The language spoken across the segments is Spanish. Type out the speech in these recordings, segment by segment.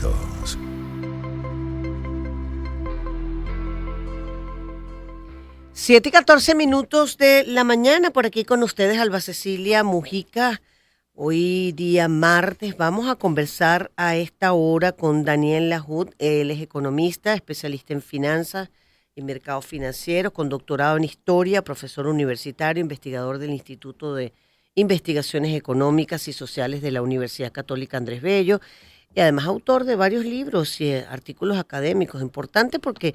oídos. Siete y 14 minutos de la mañana, por aquí con ustedes, Alba Cecilia Mujica. Hoy día martes vamos a conversar a esta hora con Daniel Lahud. Él es economista, especialista en finanzas y mercados financieros, con doctorado en historia, profesor universitario, investigador del Instituto de Investigaciones Económicas y Sociales de la Universidad Católica Andrés Bello, y además autor de varios libros y artículos académicos. Importante porque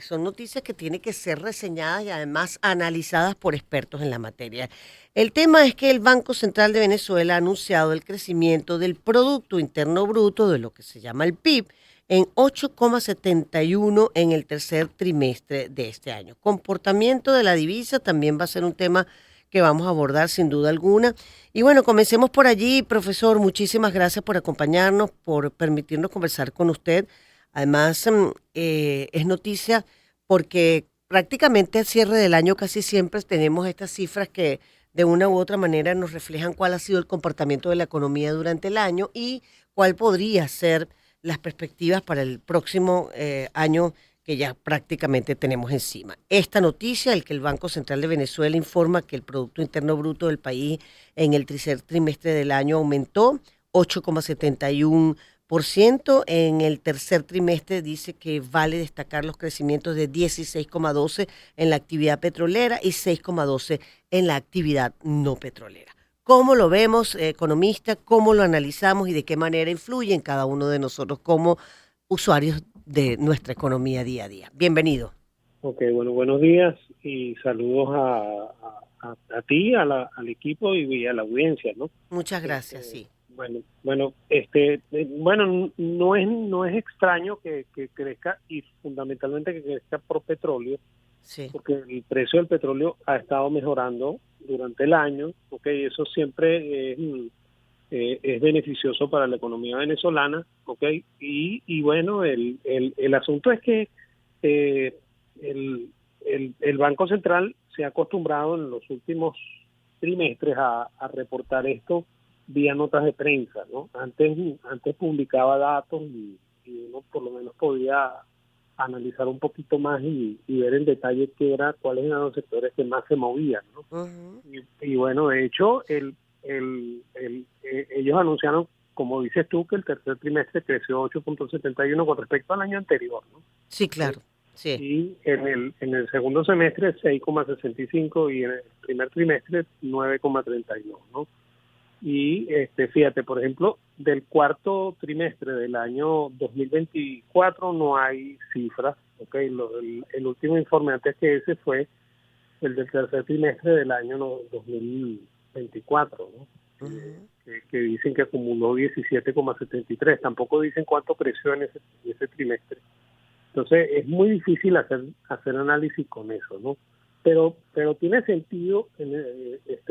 son noticias que tienen que ser reseñadas y además analizadas por expertos en la materia. El tema es que el Banco Central de Venezuela ha anunciado el crecimiento del Producto Interno Bruto, de lo que se llama el PIB, en 8,71 en el tercer trimestre de este año. Comportamiento de la divisa también va a ser un tema que vamos a abordar sin duda alguna. Y bueno, comencemos por allí, profesor. Muchísimas gracias por acompañarnos, por permitirnos conversar con usted. Además, es noticia porque prácticamente al cierre del año casi siempre tenemos estas cifras que de una u otra manera nos reflejan cuál ha sido el comportamiento de la economía durante el año y cuál podría ser las perspectivas para el próximo año que ya prácticamente tenemos encima. Esta noticia, el que el Banco Central de Venezuela informa que el Producto Interno Bruto del país en el tercer trimestre del año aumentó 8,71%. En el tercer trimestre dice que vale destacar los crecimientos de 16,12 en la actividad petrolera y 6,12 en la actividad no petrolera. ¿Cómo lo vemos, economista? ¿Cómo lo analizamos y de qué manera influye en cada uno de nosotros como usuarios de nuestra economía día a día? Bienvenido. Ok, bueno, buenos días y saludos a ti, al equipo y a la audiencia, ¿no? Muchas gracias, sí. Bueno, no es extraño que crezca y fundamentalmente que crezca por petróleo, Sí. porque el precio del petróleo ha estado mejorando durante el año, ok, eso siempre es beneficioso para la economía venezolana, ok, y bueno, el asunto es que el Banco Central se ha acostumbrado en los últimos trimestres a reportar esto vía notas de prensa, ¿no? Antes publicaba datos y uno por lo menos podía analizar un poquito más y ver en detalle cuáles eran los sectores que más se movían, ¿no? Uh-huh. Y bueno, de hecho, ellos anunciaron, como dices tú, que el tercer trimestre creció 8,71 con respecto al año anterior, ¿no? Sí, claro. Sí. Y en el segundo semestre 6,65 y en el primer trimestre 9,32, ¿no? Y fíjate, por ejemplo, del cuarto trimestre del año 2024 no hay cifras, ¿ok? El último informe antes que ese fue el del tercer trimestre del año 2024, ¿no? Uh-huh. Que dicen que acumuló 17,73, tampoco dicen cuánto creció en ese trimestre. Entonces es muy difícil hacer análisis con eso, ¿no? Pero tiene sentido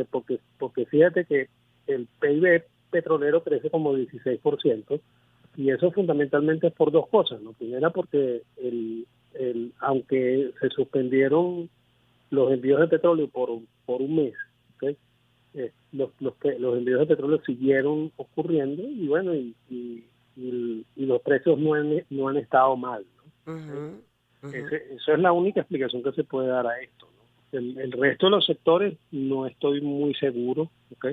porque fíjate que el PIB petrolero crece como 16%, y eso fundamentalmente es por dos cosas, ¿no? Primera, porque aunque se suspendieron los envíos de petróleo por un mes, ¿okay? Los envíos de petróleo siguieron ocurriendo y bueno, y los precios no han estado mal, ¿no? Uh-huh. Uh-huh. Eso es la única explicación que se puede dar a esto, ¿no? El resto de los sectores no estoy muy seguro, ¿ok?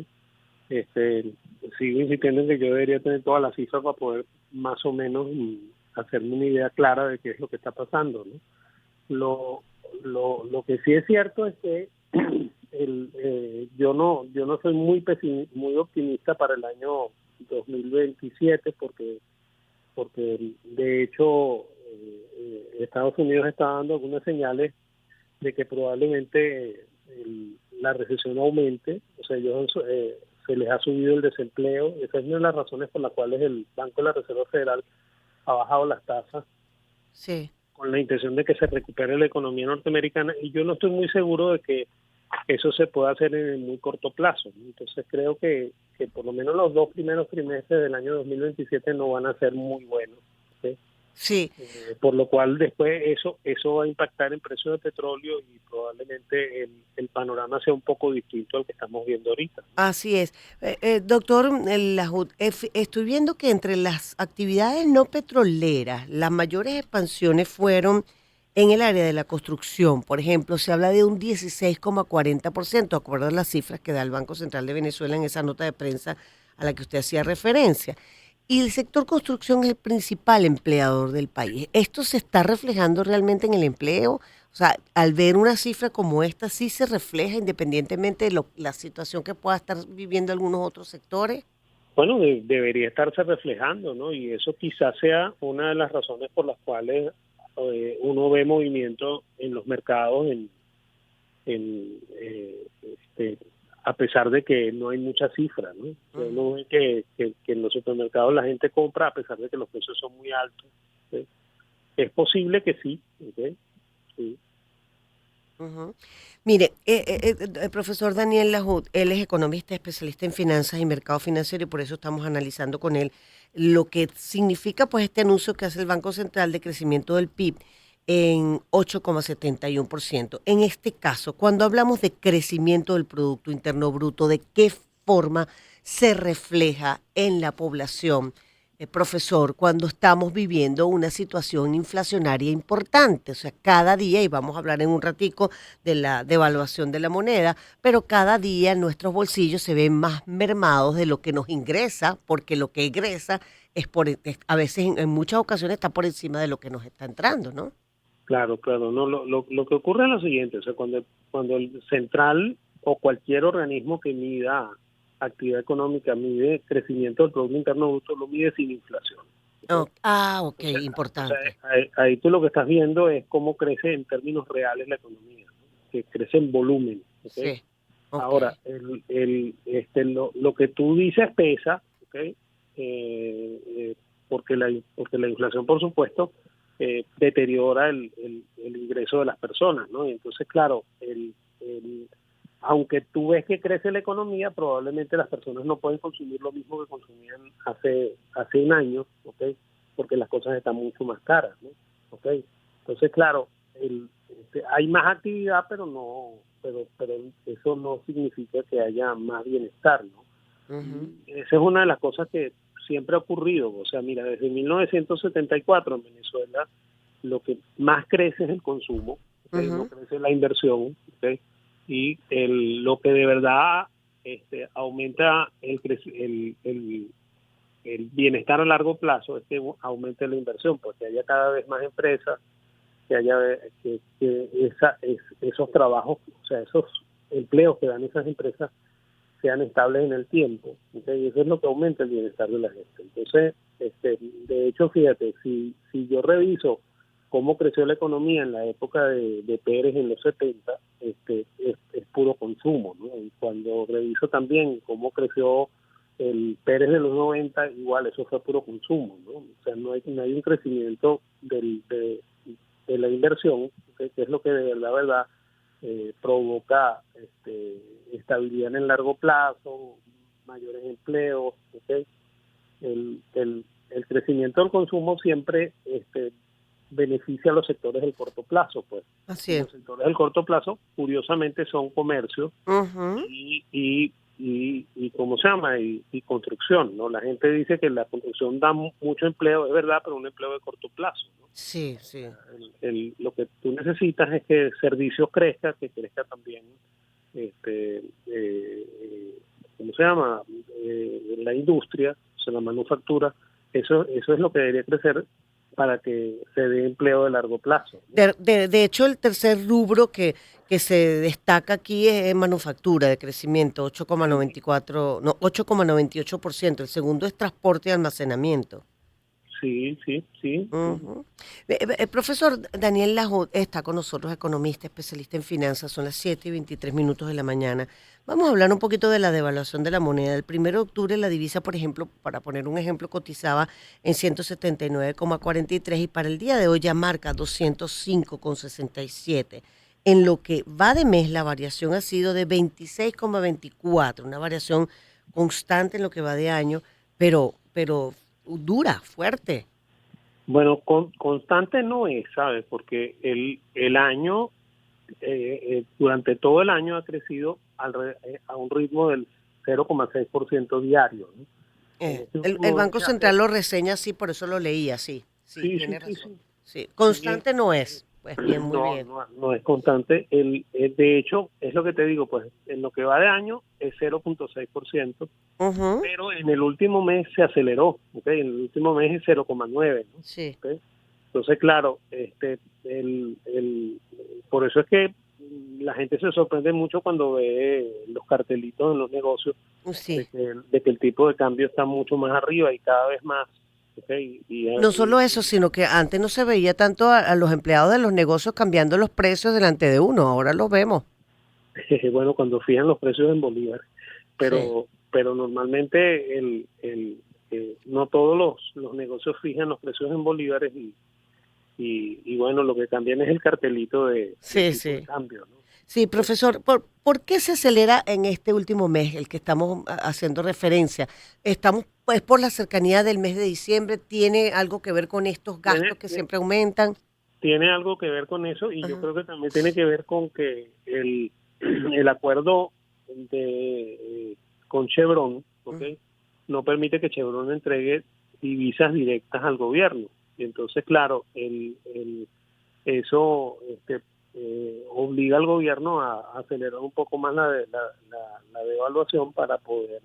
Sigo insistiendo en que yo debería tener todas las cifras para poder más o menos hacerme una idea clara de qué es lo que está pasando, ¿no? Lo que sí es cierto es que yo no soy muy optimista para el año 2027 porque de hecho Estados Unidos está dando algunas señales de que probablemente la recesión aumente. O sea, se les ha subido el desempleo. Esa es una de las razones por las cuales el Banco de la Reserva Federal ha bajado las tasas, Sí. con la intención de que se recupere la economía norteamericana, y yo no estoy muy seguro de que eso se pueda hacer en el muy corto plazo. Entonces creo que por lo menos los dos primeros trimestres del año 2027 no van a ser muy buenos, ¿sí? Sí. Por lo cual después eso va a impactar en precios de petróleo y probablemente el panorama sea un poco distinto al que estamos viendo ahorita. Así es. Doctor Lahud, estoy viendo que entre las actividades no petroleras, las mayores expansiones fueron en el área de la construcción. Por ejemplo, se habla de un 16,40%, de acuerdo a las cifras que da el Banco Central de Venezuela en esa nota de prensa a la que usted hacía referencia. Y el sector construcción es el principal empleador del país. ¿Esto se está reflejando realmente en el empleo? O sea, al ver una cifra como esta, ¿sí se refleja independientemente de la situación que pueda estar viviendo algunos otros sectores? Bueno, debería estarse reflejando, ¿no? Y eso quizás sea una de las razones por las cuales uno ve movimiento en los mercados, a pesar de que no hay muchas cifras, ¿no? Uno ve que en los supermercados la gente compra a pesar de que los precios son muy altos. ¿Sí? Es posible que sí, ¿ok? Sí. Ujú. Mire, el profesor Daniel Lahud, él es economista especialista en finanzas y mercado financiero y por eso estamos analizando con él lo que significa pues este anuncio que hace el Banco Central de crecimiento del PIB en 8,71%. En este caso, cuando hablamos de crecimiento del Producto Interno Bruto, ¿de qué forma se refleja en la población? Profesor, cuando estamos viviendo una situación inflacionaria importante, o sea, cada día, y vamos a hablar en un ratico de la devaluación de la moneda, pero cada día nuestros bolsillos se ven más mermados de lo que nos ingresa, porque lo que ingresa a veces en muchas ocasiones está por encima de lo que nos está entrando, ¿no? Claro, claro. No, lo que ocurre es lo siguiente, o sea, cuando el central o cualquier organismo que mida actividad económica mide crecimiento del Producto Interno Bruto, lo mide sin inflación. ¿Okay? Ok, O sea, importante. ahí tú lo que estás viendo es cómo crece en términos reales la economía, ¿no? Que crece en volumen. ¿Okay? Sí, ok. Ahora, lo que tú dices pesa, ¿okay? Porque la inflación, por supuesto, deteriora el ingreso de las personas, ¿no? Y entonces, claro, aunque tú ves que crece la economía, probablemente las personas no pueden consumir lo mismo que consumían hace un año, ¿ok? Porque las cosas están mucho más caras, ¿no? ¿Ok? Entonces, claro, hay más actividad, pero eso no significa que haya más bienestar, ¿no? Ujú, Y esa es una de las cosas que siempre ha ocurrido. O sea, mira, desde 1974 en Venezuela lo que más crece es el consumo, ¿okay? No ujú. crece la inversión, ¿okay? Y lo que de verdad aumenta el bienestar a largo plazo es que aumente la inversión, porque haya cada vez más empresas, que haya esos trabajos, o sea, esos empleos que dan esas empresas sean estables en el tiempo, ¿okay? Y eso es lo que aumenta el bienestar de la gente. Entonces, de hecho, fíjate, si yo reviso cómo creció la economía en la época de Pérez en los 70, es puro consumo, ¿no? Y cuando reviso también cómo creció el Pérez de los 90, igual eso fue puro consumo, ¿no? O sea, no hay un crecimiento de la inversión, ¿okay? Que es lo que de verdad provoca estabilidad en el largo plazo, mayores empleos, ¿okay? El crecimiento del consumo siempre beneficia a los sectores del corto plazo, pues. Así Y es. los sectores del corto plazo, curiosamente, son comercio Ujú. y ¿cómo se llama? Y construcción, ¿no? La gente dice que la construcción da mucho empleo, es verdad, pero un empleo de corto plazo, ¿no? Sí, sí. Lo que tú necesitas es que servicios crezca, que crezca también, ¿cómo se llama? La industria, o sea, la manufactura. Eso es lo que debería crecer para que se dé empleo de largo plazo, ¿no? De hecho, el tercer rubro que se destaca aquí es manufactura de crecimiento, Sí, 8,94, no, 8,98%. El segundo es transporte y almacenamiento. sí, sí, sí. Ujú. El profesor Daniel Lajo está con nosotros, economista, especialista en finanzas. Son las 7:23 de la mañana. Vamos a hablar un poquito de la devaluación de la moneda. El 1 de octubre la divisa, por ejemplo, para poner un ejemplo, cotizaba en 179,43 y para el día de hoy ya marca 205,67. En lo que va de mes, la variación ha sido de 26,24, una variación constante en lo que va de año, pero dura, fuerte. Bueno, constante no es, ¿sabes? Porque el año, durante todo el año ha crecido a un ritmo del 0,6% diario, ¿no? En este El último mes Banco se hace, Central lo reseña, sí, por eso lo leía, sí, sí, sí, sí, tiene sí, razón. sí, Sí, sí, constante no es. Pues bien, muy no, bien. no, no es constante. De hecho, es lo que te digo, pues en lo que va de año es 0,6%, Ujú, pero en el último mes se aceleró, ¿ok? En el último mes es 0,9, ¿no? sí. ¿Ok? Entonces, claro, por eso es que la gente se sorprende mucho cuando ve los cartelitos en los negocios Sí. de que el tipo de cambio está mucho más arriba y cada vez más. ¿Ok? No solo eso, sino que antes no se veía tanto a los empleados de los negocios cambiando los precios delante de uno, ahora lo vemos. bueno, cuando fijan los precios en bolívares, Sí. pero normalmente no todos los negocios fijan los precios en bolívares y bueno, lo que cambian es el cartelito del Sí, tipo de sí. cambio, ¿no? Sí, profesor, ¿por qué se acelera en este último mes, el que estamos haciendo referencia? Estamos, pues, por la cercanía del mes de diciembre, ¿tiene algo que ver con estos gastos Tiene, que siempre aumentan? tiene algo que ver con eso y yo Ajá. creo que también tiene que ver con que el acuerdo con Chevron, ¿ok? Ujú. No permite que Chevron entregue divisas directas al gobierno. Y entonces, claro, eso obliga al gobierno a acelerar un poco más la devaluación para poder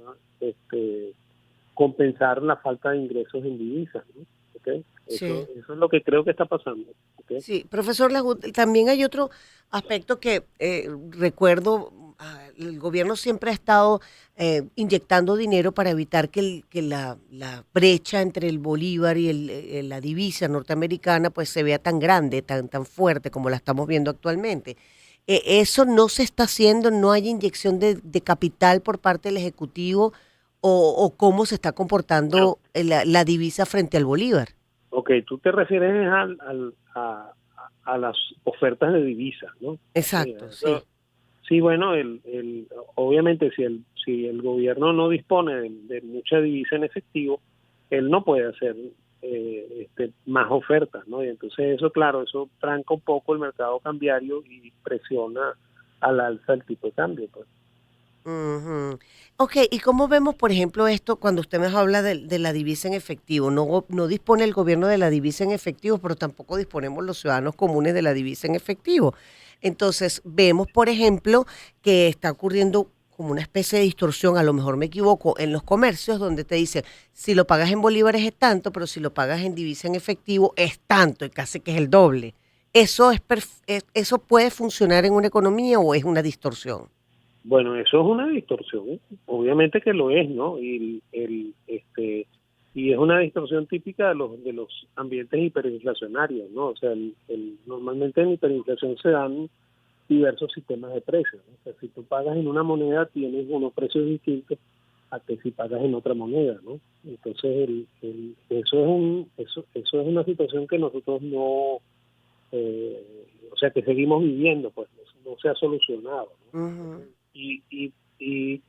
compensar la falta de ingresos en divisas, ¿no? ¿Ok? Sí. Eso es lo que creo que está pasando. ¿Ok? Sí, profesor Lagut, también hay otro aspecto que recuerdo, el gobierno siempre ha estado inyectando dinero para evitar que la brecha entre el bolívar y la divisa norteamericana pues se vea tan grande, tan fuerte como la estamos viendo actualmente. Eso no se está haciendo, no hay inyección de capital por parte del Ejecutivo o cómo se está Bueno, comportando la divisa frente al bolívar. ok, tú te refieres a las ofertas de divisas, ¿no? Sí, Exacto, sí. sí, bueno, obviamente si el gobierno no dispone de mucha divisa en efectivo, él no puede hacer más ofertas, ¿no? Y entonces eso, claro, eso tranca un poco el mercado cambiario y presiona al alza el tipo de cambio, pues. Ujú. Ok, ¿y cómo vemos, por ejemplo, esto cuando usted me habla de la divisa en efectivo? No dispone el gobierno de la divisa en efectivo, pero tampoco disponemos los ciudadanos comunes de la divisa en efectivo. Entonces, vemos, por ejemplo, que está ocurriendo como una especie de distorsión, a lo mejor me equivoco, en los comercios donde te dicen, si lo pagas en bolívares es tanto, pero si lo pagas en divisa en efectivo es tanto, y casi que es el doble. ¿Eso puede funcionar en una economía o es una distorsión? Bueno, eso es una distorsión, ¿eh? Obviamente que lo es, ¿no? Y es una distorsión típica de los ambientes hiperinflacionarios, ¿no? O sea, normalmente en hiperinflación se dan diversos sistemas de precios, ¿no? O sea, si tú pagas en una moneda tienes unos precios distintos a que si pagas en otra moneda, ¿no? Entonces, eso es una situación que nosotros no, o sea, que seguimos viviendo, pues no se ha solucionado, ¿no? Ujú. y, y, y,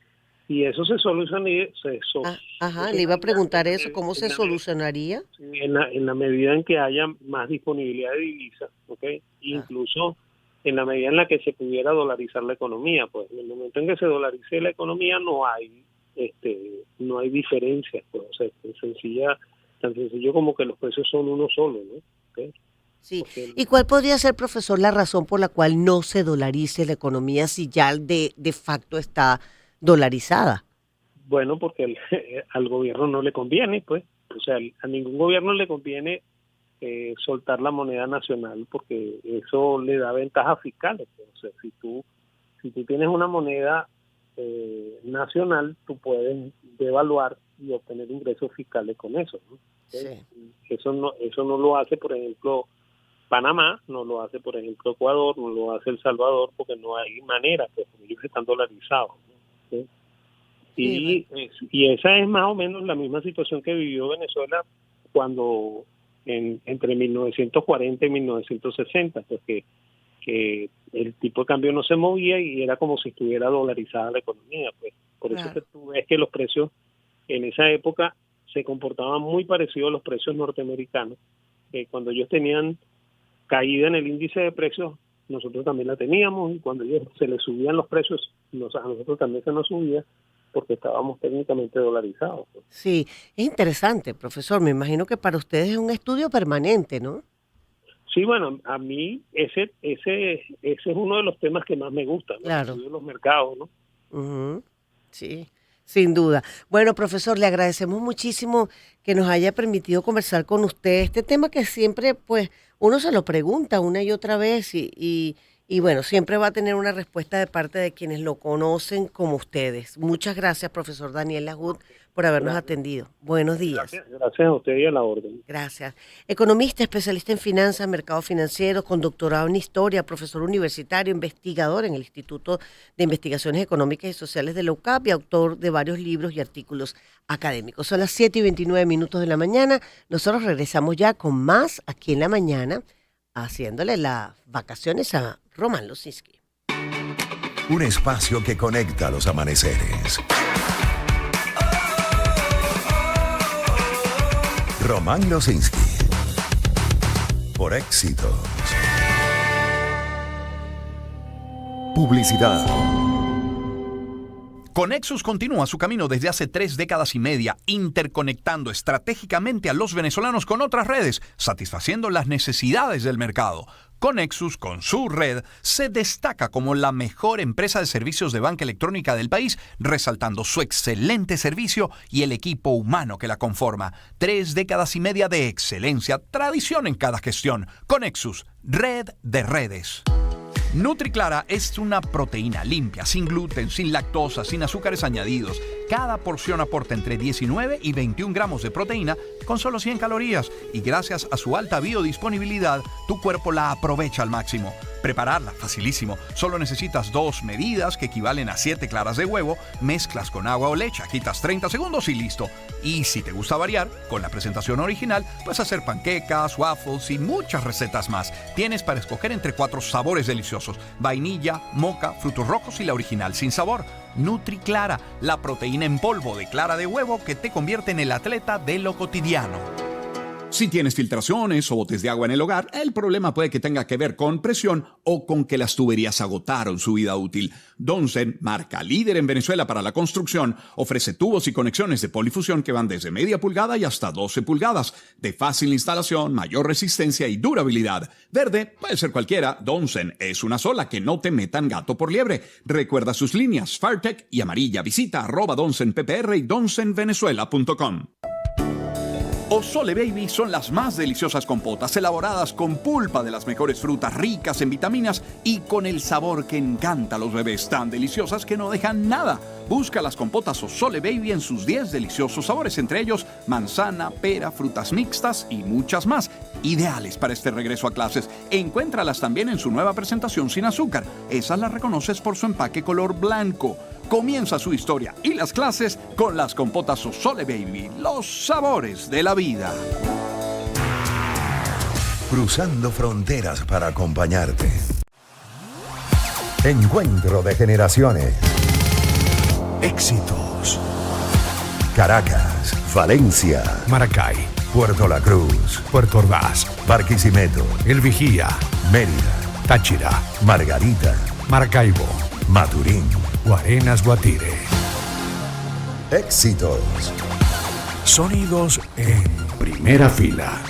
y eso se solucionaría, Ajá, le iba a solucionaría preguntar eso, ¿cómo se solucionaría? en la medida en que haya más disponibilidad de divisas, ¿ok? Ah, Incluso en la medida en la que se pudiera dolarizar la economía, pues en el momento en que se dolarice la economía no hay diferencias, pues, o sea, tan sencillo como que los precios son uno solo, ¿no? ¿Ok? sí. Porque ¿Y cuál podría ser, profesor, la razón por la cual no se dolarice la economía si ya de facto está dolarizada? Bueno, porque al gobierno no le conviene, pues, o sea, a ningún gobierno le conviene soltar la moneda nacional porque eso le da ventajas fiscales, pues. O sea, si tú tienes una moneda nacional, tú puedes devaluar y obtener ingresos fiscales con eso, ¿no? ¿Ok? Sí. Eso no lo hace, por ejemplo, Panamá, no lo hace, por ejemplo, Ecuador, no lo hace El Salvador, porque no hay manera, pues ellos están dolarizados, ¿no? ¿Ok? Sí, bueno. Y esa es más o menos la misma situación que vivió Venezuela cuando entre 1940 y 1960, pues que el tipo de cambio no se movía y era como si estuviera dolarizada la economía. Pues por eso que Claro. tú ves que los precios en esa época se comportaban muy parecidos a los precios norteamericanos cuando ellos tenían caída en el índice de precios, nosotros también la teníamos, y cuando ellos se les subían los precios, a nosotros también se nos subía, porque estábamos técnicamente dolarizados. Sí, es interesante, profesor. Me imagino que para ustedes es un estudio permanente, ¿no? Sí, bueno, a mí ese es uno de los temas que más me gusta, ¿no? Claro. El estudio de los mercados, ¿no? Ujú. Sí, sin duda. Bueno, profesor, le agradecemos muchísimo que nos haya permitido conversar con usted. Este tema que siempre, pues, uno se lo pregunta una y otra vez y bueno, siempre va a tener una respuesta de parte de quienes lo conocen como ustedes. Muchas gracias, profesor Daniel Lajud, por habernos atendido. Buenos días. Gracias a usted y a la orden. Gracias. Economista, especialista en finanzas, mercados financieros, con doctorado en historia, profesor universitario, investigador en el Instituto de Investigaciones Económicas y Sociales de la UCAP y autor de varios libros y artículos académicos. Son las 7:29 de la mañana. Nosotros regresamos ya con más aquí en la mañana, haciéndole las vacaciones a Román Losinski. Un espacio que conecta los amaneceres. Román Losinski. Por Éxitos. Publicidad. Conexus continúa su camino desde hace 3 décadas y media, interconectando estratégicamente a los venezolanos con otras redes, satisfaciendo las necesidades del mercado. Conexus, con su red, se destaca como la mejor empresa de servicios de banca electrónica del país, resaltando su excelente servicio y el equipo humano que la conforma. 3 décadas y media de excelencia, tradición en cada gestión. Conexus, red de redes. NutriClara es una proteína limpia, sin gluten, sin lactosa, sin azúcares añadidos. Cada porción aporta entre 19 y 21 gramos de proteína con solo 100 calorías y gracias a su alta biodisponibilidad, tu cuerpo la aprovecha al máximo. Prepararla, facilísimo. Solo necesitas 2 medidas que equivalen a 7 claras de huevo, mezclas con agua o leche, agitas 30 segundos y listo. Y si te gusta variar, con la presentación original, puedes hacer panquecas, waffles y muchas recetas más. Tienes para escoger entre 4 sabores deliciosos: vainilla, moca, frutos rojos y la original sin sabor. NutriClara, la proteína en polvo de clara de huevo que te convierte en el atleta de lo cotidiano. Si tienes filtraciones o botes de agua en el hogar, el problema puede que tenga que ver con presión o con que las tuberías agotaron su vida útil. Donsen, marca líder en Venezuela para la construcción, ofrece tubos y conexiones de polifusión que van desde media pulgada y hasta 12 pulgadas, de fácil instalación, mayor resistencia y durabilidad. Verde puede ser cualquiera, Donsen es una sola, que no te metan gato por liebre. Recuerda sus líneas, Fartec y amarilla. Visita @DonsenPPR y donsenvenezuela.com. Osole Baby son las más deliciosas compotas, elaboradas con pulpa de las mejores frutas, ricas en vitaminas y con el sabor que encanta a los bebés, tan deliciosas que no dejan nada. Busca las compotas Osole Baby en sus 10 deliciosos sabores, entre ellos manzana, pera, frutas mixtas y muchas más, ideales para este regreso a clases. Encuéntralas también en su nueva presentación sin azúcar. Esas las reconoces por su empaque color blanco. Comienza su historia y las clases con las compotas Osole Baby, los sabores de la vida. Cruzando fronteras para acompañarte. Encuentro de generaciones. Éxitos. Caracas, Valencia, Maracay, Puerto La Cruz, Puerto Ordaz, Barquisimeto, El Vigía, Mérida, Táchira, Margarita, Maracaibo, Maturín. Guarenas, Guatire. Éxitos. Sonidos en primera fila.